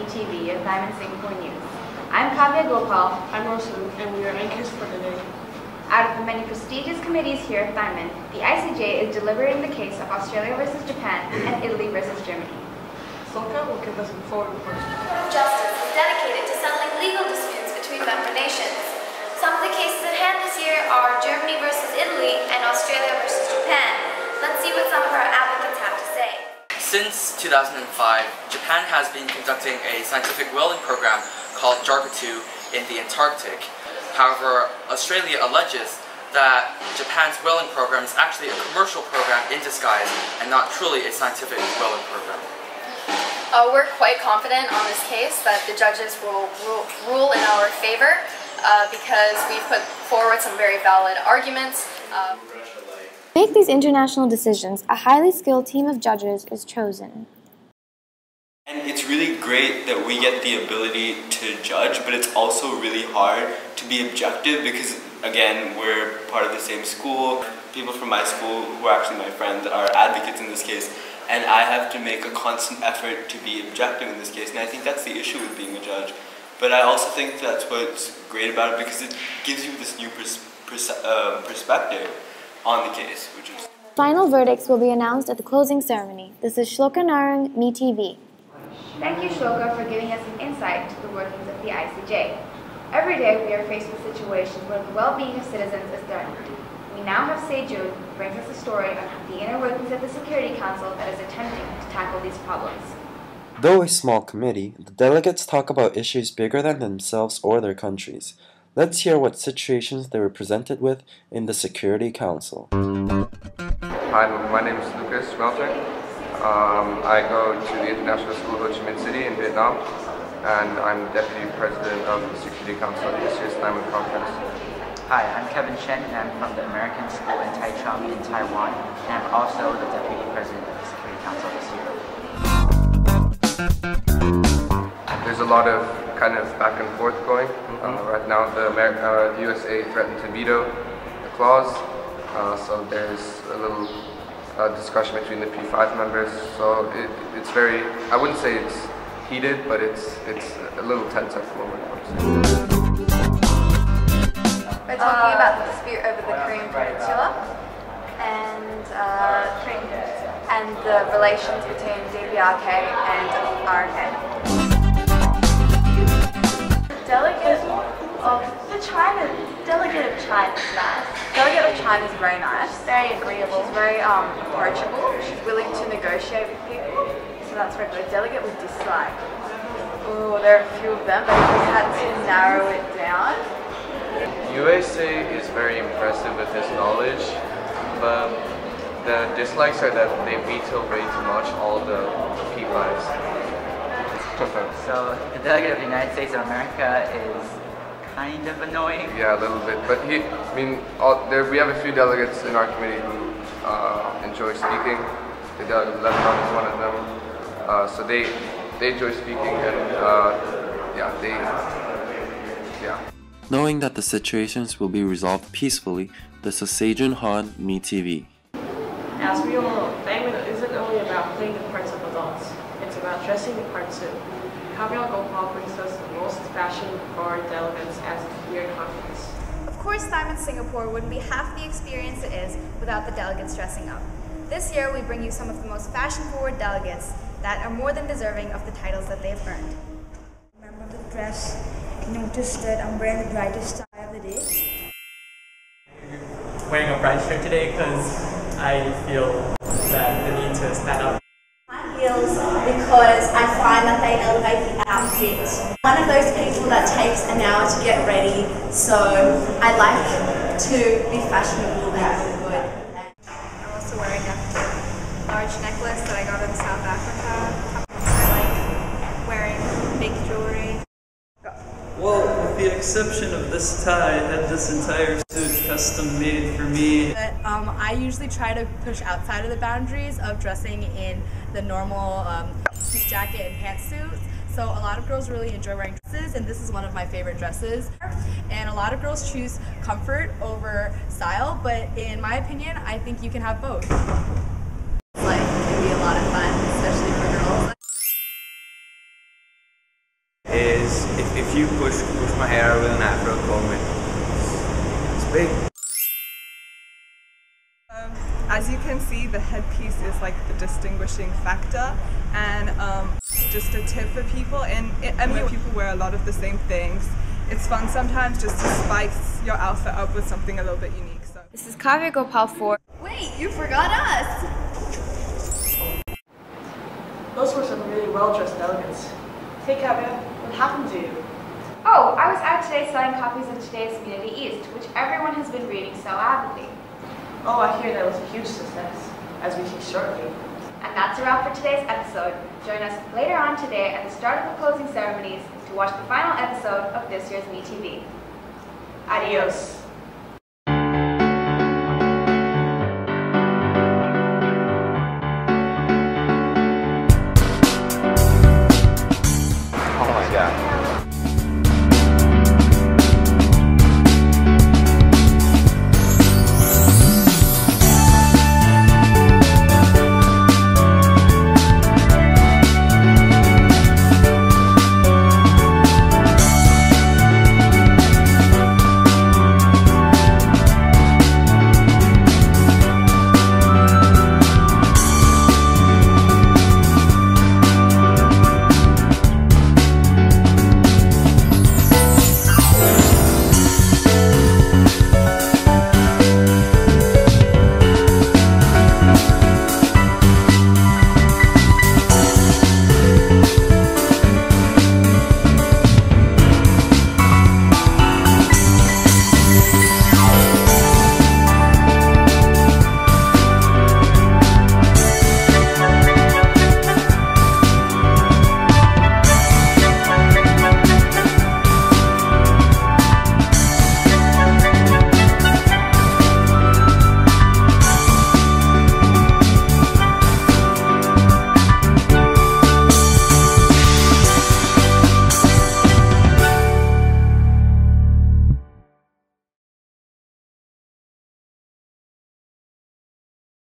METV of Diamond Singapore News. I'm Kavya Gopal. I'm Rosu, and we are anchors for today. Out of the many prestigious committees here at Diamond, the ICJ is deliberating the case of Australia versus Japan and Italy versus Germany. Soka will give us a full report. Justice is dedicated to settling legal disputes between member nations. Some of the cases at hand this year are Germany versus Italy and Australia versus Japan. Let's see what some of our advocates have to say. Since 2005, Japan has been conducting a scientific whaling program called JARPA-2 in the Antarctic. However, Australia alleges that Japan's whaling program is actually a commercial program in disguise and not truly a scientific whaling program. We're quite confident on this case that the judges will rule in our favor because we've put forward some very valid arguments. To make these international decisions, a highly skilled team of judges is chosen. And it's really great that we get the ability to judge, but it's also really hard to be objective because, again, we're part of the same school. People from my school, who are actually my friends, are advocates in this case, and I have to make a constant effort to be objective in this case, and I think that's the issue with being a judge. But I also think that's what's great about it because it gives you this new perspective on the case, which is... Final verdicts will be announced at the closing ceremony. This is Shloka Narang, METV. Thank you, Shloka, for giving us an insight to the workings of the ICJ. Every day we are faced with situations where the well-being of citizens is threatened. We now have Sejun, who brings us a story on the inner workings of the Security Council that is attempting to tackle these problems. Though a small committee, the delegates talk about issues bigger than themselves or their countries. Let's hear what situations they were presented with in the Security Council. Hi, my name is Lucas Schmelter. I go to the International School Ho Chi Minh City in Vietnam, and I'm Deputy President of the Security Council at this year's Diamond Conference. Hi, I'm Kevin Chen, and I'm from the American School in Taichung in Taiwan, and I'm also the Deputy President of the Security Council this year. There's a lot of kind of back and forth going. Right now the USA threatened to veto the clause, so there's a little discussion between the P5 members. So it's very, I wouldn't say it's heated, but it's a little tense at the moment. We're talking about the dispute over the Korean Peninsula and the relations between DPRK and RK. Delegate of China is nice. Delegate of China is very nice. Very agreeable. She's very approachable. She's willing to negotiate with people. So that's very good. Delegate with dislike. Oh, there are a few of them, but if we had to narrow it down. USA is very impressive with his knowledge, but the dislikes are that they veto way too much all the P5s. So the delegate of the United States of America is kind of annoying. Yeah, a little bit. But we have a few delegates in our committee who enjoy speaking. The delegate of Lebanon is one of them. So they enjoy speaking, and Knowing that the situations will be resolved peacefully, this is Sejun Han, METV. As we all know, Diamond isn't only about playing the parts of adults. It's about dressing the part too. Kavya Gopal brings us the most fashion-forward delegates at the year conference. Of course, Diamond Singapore wouldn't be half the experience it is without the delegates dressing up. This year, we bring you some of the most fashion-forward delegates that are more than deserving of the titles that they've earned. Remember the dress, notice that I'm wearing the brightest tie of the day. Wearing a bright shirt today because I feel that the need to stand up. Heels because I find that they elevate the outfit. One of those people that takes an hour to get ready, so I like to be fashionable and look good. I'm also wearing a large necklace that I got in South Africa. I like wearing big jewelry. Well, with the exception of this tie, I had this entire suit custom made for me. But I usually try to push outside of the boundaries of dressing in the normal suit jacket and pantsuits. So a lot of girls really enjoy wearing dresses, and this is one of my favorite dresses. And a lot of girls choose comfort over style, but in my opinion, I think you can have both. Like, it can be a lot of fun, especially for girls. is if you push my hair with an afro comb, it's big. As you can see, the headpiece is like the distinguishing factor, and just a tip for people, and people wear a lot of the same things. It's fun sometimes just to spice your outfit up with something a little bit unique. So This is Kavya Gopal for... Wait, you forgot us! Those were some really well-dressed delegates. Hey Kavya, what happened to you? Oh, I was out today selling copies of today's Community East, which everyone has been reading so avidly. Oh, I hear that was a huge success, as we see shortly. And that's a wrap for today's episode. Join us later on today at the start of the closing ceremonies to watch the final episode of this year's METV. Adios.